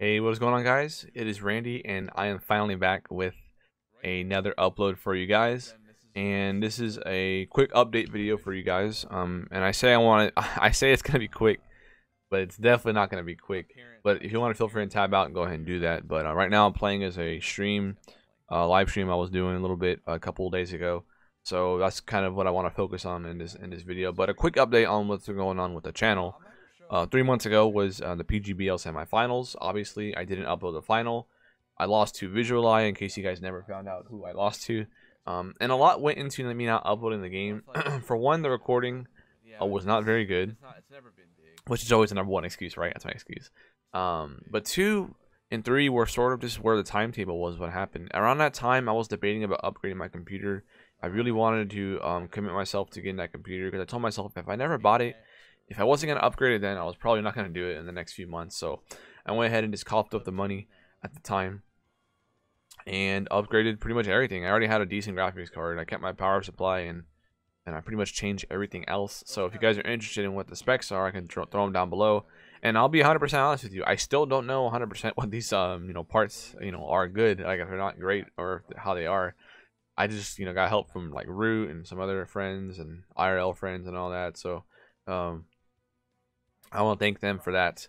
Hey, what's going on, guys? It is Randy, and I am finally back with another upload for you guys. And this is a quick update video for you guys. And I say I say it's gonna be quick, but it's definitely not gonna be quick. But if you want to feel free to tab out and go ahead and do that. But right now I'm playing as a live stream I was doing a little bit a couple of days ago. So that's kind of what I want to focus on in this video. But a quick update on what's going on with the channel. 3 months ago was the PGBL semifinals. Obviously, I didn't upload the final. I lost to Visual Eye, in case you guys never found out who I lost to. And a lot went into me not uploading the game. For one, the recording was not very good, which is always the #1 excuse, right? That's my excuse. But 2 and 3 were sort of just where the timetable was what happened. Around that time, I was debating about upgrading my computer. I really wanted to commit myself to getting that computer, because I told myself if I never bought it, if I wasn't going to upgrade it then, I was probably not going to do it in the next few months. So I went ahead and just coughed up the money at the time and upgraded pretty much everything. I already had a decent graphics card. I kept my power supply, and I pretty much changed everything else. So if you guys are interested in what the specs are, I can throw them down below. And I'll be 100% honest with you. I still don't know 100% what these parts are good, like if they're not great or how they are. I just got help from like Root and some other friends and IRL friends and all that. So I want to thank them for that,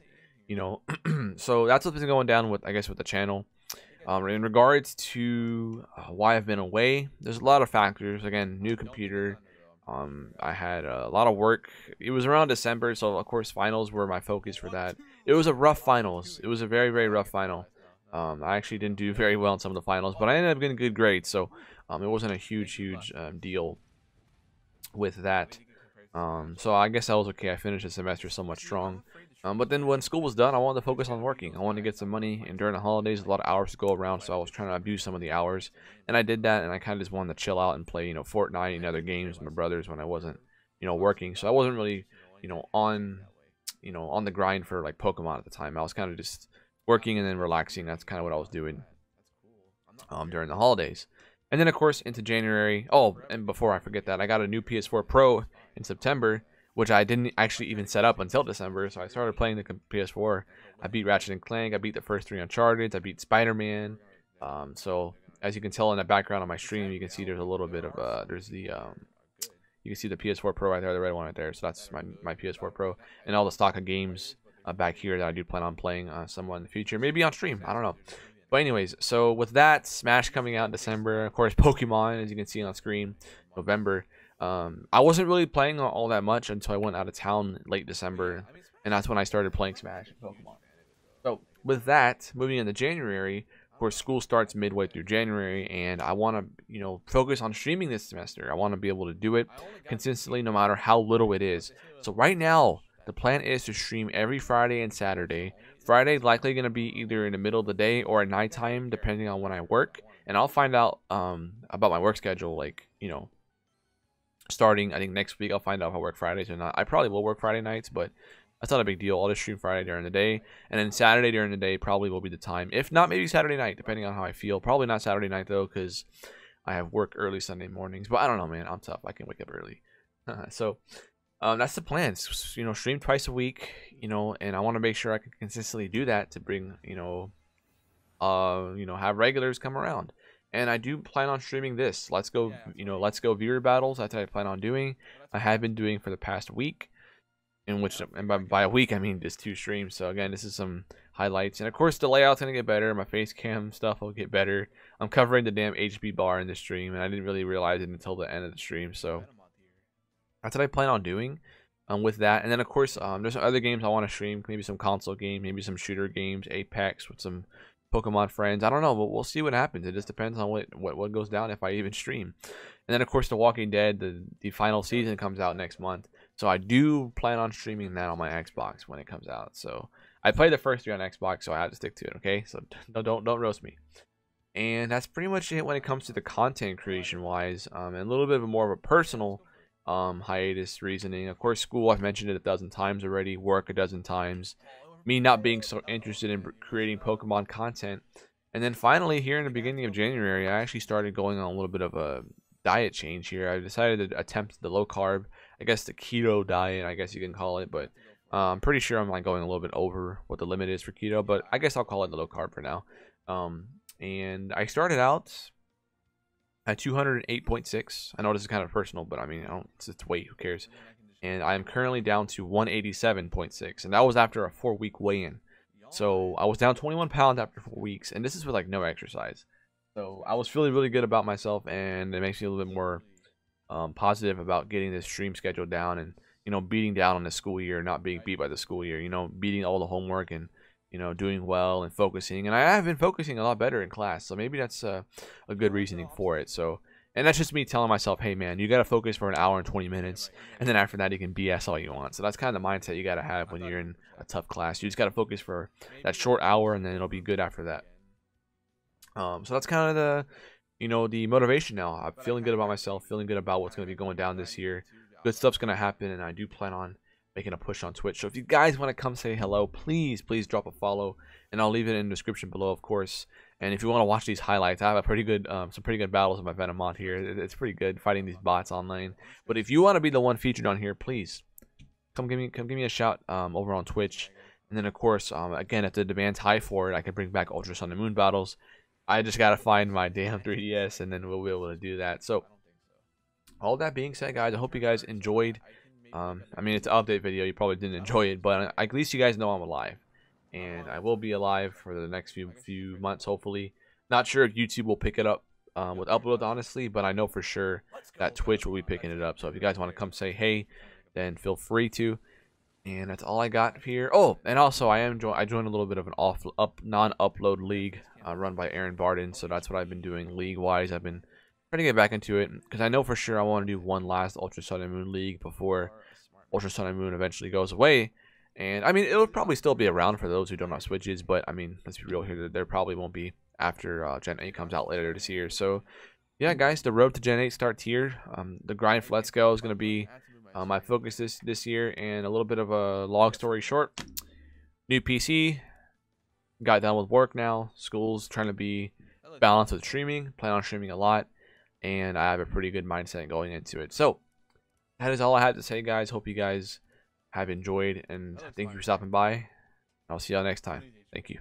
So that's what's been going down with, I guess, with the channel. In regards to why I've been away, there's a lot of factors. Again, new computer. I had a lot of work. It was around December, so of course finals were my focus for that. It was a rough finals. It was a very, very rough final. I actually didn't do very well in some of the finals, but I ended up getting good grades, so it wasn't a huge deal with that. So I guess I was okay. I finished the semester somewhat strong. But then when school was done, I wanted to focus on working. I wanted to get some money, and during the holidays, a lot of hours to go around, so I was trying to abuse some of the hours. And I did that, and I kind of just wanted to chill out and play, Fortnite and other games with my brothers when I wasn't, working. So I wasn't really, on the grind for like Pokemon at the time. I was kind of just working and then relaxing. That's kind of what I was doing during the holidays. And then, of course, into January. Oh, and before I forget that, I got a new PS4 Pro in September, which I didn't actually even set up until December. So I started playing the PS4. I beat Ratchet & Clank. I beat the first 3 Uncharted. I beat Spider-Man. So as you can tell in the background on my stream, you can see there's a little bit of you can see the PS4 Pro right there, the red one right there. So that's my PS4 Pro, and all the stock of games back here that I do plan on playing somewhat in the future, maybe on stream. I don't know. But anyways, so with that, Smash coming out in December, of course, Pokemon, as you can see on screen, November. I wasn't really playing all that much until I went out of town late December, and that's when I started playing Smash and Pokemon. So with that, moving into January, of course, school starts midway through January, and I want to, focus on streaming this semester. I want to be able to do it consistently, no matter how little it is. So right now, the plan is to stream every Friday and Saturday. Friday likely going to be either in the middle of the day or at nighttime, depending on when I work. And I'll find out about my work schedule, like, starting, I think, next week. I'll find out if I work Fridays or not. I probably will work Friday nights, but that's not a big deal. I'll just stream Friday during the day. And then Saturday during the day probably will be the time. If not, maybe Saturday night, depending on how I feel. Probably not Saturday night, though, because I have work early Sunday mornings. But I don't know, man. I'm tough. I can wake up early. So that's the plan. Stream twice a week, and I want to make sure I can consistently do that to bring, have regulars come around. And I do plan on streaming this. Let's go viewer battles. That's what I plan on doing. I have been doing for the past week, and by a week I mean just 2 streams. So again, this is some highlights, and of course the layout's gonna get better. My face cam stuff will get better. I'm covering the damn HB bar in the stream, and I didn't really realize it until the end of the stream. So that's what I plan on doing with that. And then, of course, there's some other games I want to stream. Maybe some console games, maybe some shooter games, Apex with some Pokemon friends. I don't know, but we'll see what happens. It just depends on what goes down if I even stream. And then, of course, The Walking Dead, the final season comes out next month. So I do plan on streaming that on my Xbox when it comes out. So I played the first 3 on Xbox, so I have to stick to it, okay? So don't roast me. And that's pretty much it when it comes to the content creation-wise. And a little bit of more of a personal hiatus reasoning. Of course, school, I've mentioned it a dozen times already, work a dozen times, me not being so interested in creating Pokemon content. And then finally, here in the beginning of January, I actually started going on a little bit of a diet change here. I decided to attempt the low carb, I guess the keto diet, I guess you can call it. But I'm pretty sure I'm like going a little bit over what the limit is for keto, but I guess I'll call it the low carb for now. And I started out at 208.6. I know this is kind of personal, but I mean, it's weight, who cares? And I am currently down to 187.6, and that was after a 4-week weigh-in. So I was down 21 pounds after 4 weeks, and this is with like no exercise. So I was feeling really good about myself, and it makes me a little bit more positive about getting this stream schedule down, and beating down on the school year, not being beat by the school year. Beating all the homework and doing well and focusing. And I have been focusing a lot better in class, so maybe that's a good reasoning for it. So, and that's just me telling myself, hey man, you gotta focus for an hour and 20 minutes, and then after that you can BS all you want. So that's kind of the mindset you gotta have when you're in a tough class. You just gotta focus for that short hour, and then it'll be good after that. So that's kind of the motivation now. I'm feeling good about myself, feeling good about what's going to be going down this year. Good stuff's going to happen, and I do plan on making a push on Twitch. So if you guys want to come say hello, please drop a follow, and I'll leave it in the description below, of course. And if you want to watch these highlights, I have a pretty good, some pretty good battles with my Venom mod here. It's pretty good fighting these bots online. But if you want to be the one featured on here, please come give me a shout over on Twitch. And then of course, again, if the demand's high for it, I can bring back Ultra Sun and Moon battles. I just gotta find my damn 3DS, and then we'll be able to do that. So, all that being said, guys, I hope you guys enjoyed. I mean, it's an update video. You probably didn't enjoy it, but at least you guys know I'm alive, and I will be alive for the next few months, hopefully. Not sure if YouTube will pick it up with uploads, honestly, but I know for sure that Twitch will be picking it up. So if you guys want to come say hey, then feel free to. And that's all I got here. Oh, and also I joined a little bit of an non-upload league run by Aaron Barden. So that's what I've been doing league-wise. I've been trying to get back into it because I know for sure I want to do one last Ultra Sun and Moon league before Ultra Sun and Moon eventually goes away. And I mean, it'll probably still be around for those who don't have Switches, but I mean, let's be real here, there probably won't be after Gen 8 comes out later this year. So yeah, guys, the road to Gen 8 starts here. The grind for Let's Go is going to be my focus this year, and a little bit of a long story short, new PC, got done with work now, school's trying to be balanced with streaming, plan on streaming a lot, and I have a pretty good mindset going into it. So that is all I had to say, guys. Hope you guys have enjoyed, and thank you for stopping by. I'll see y'all next time. Thank you.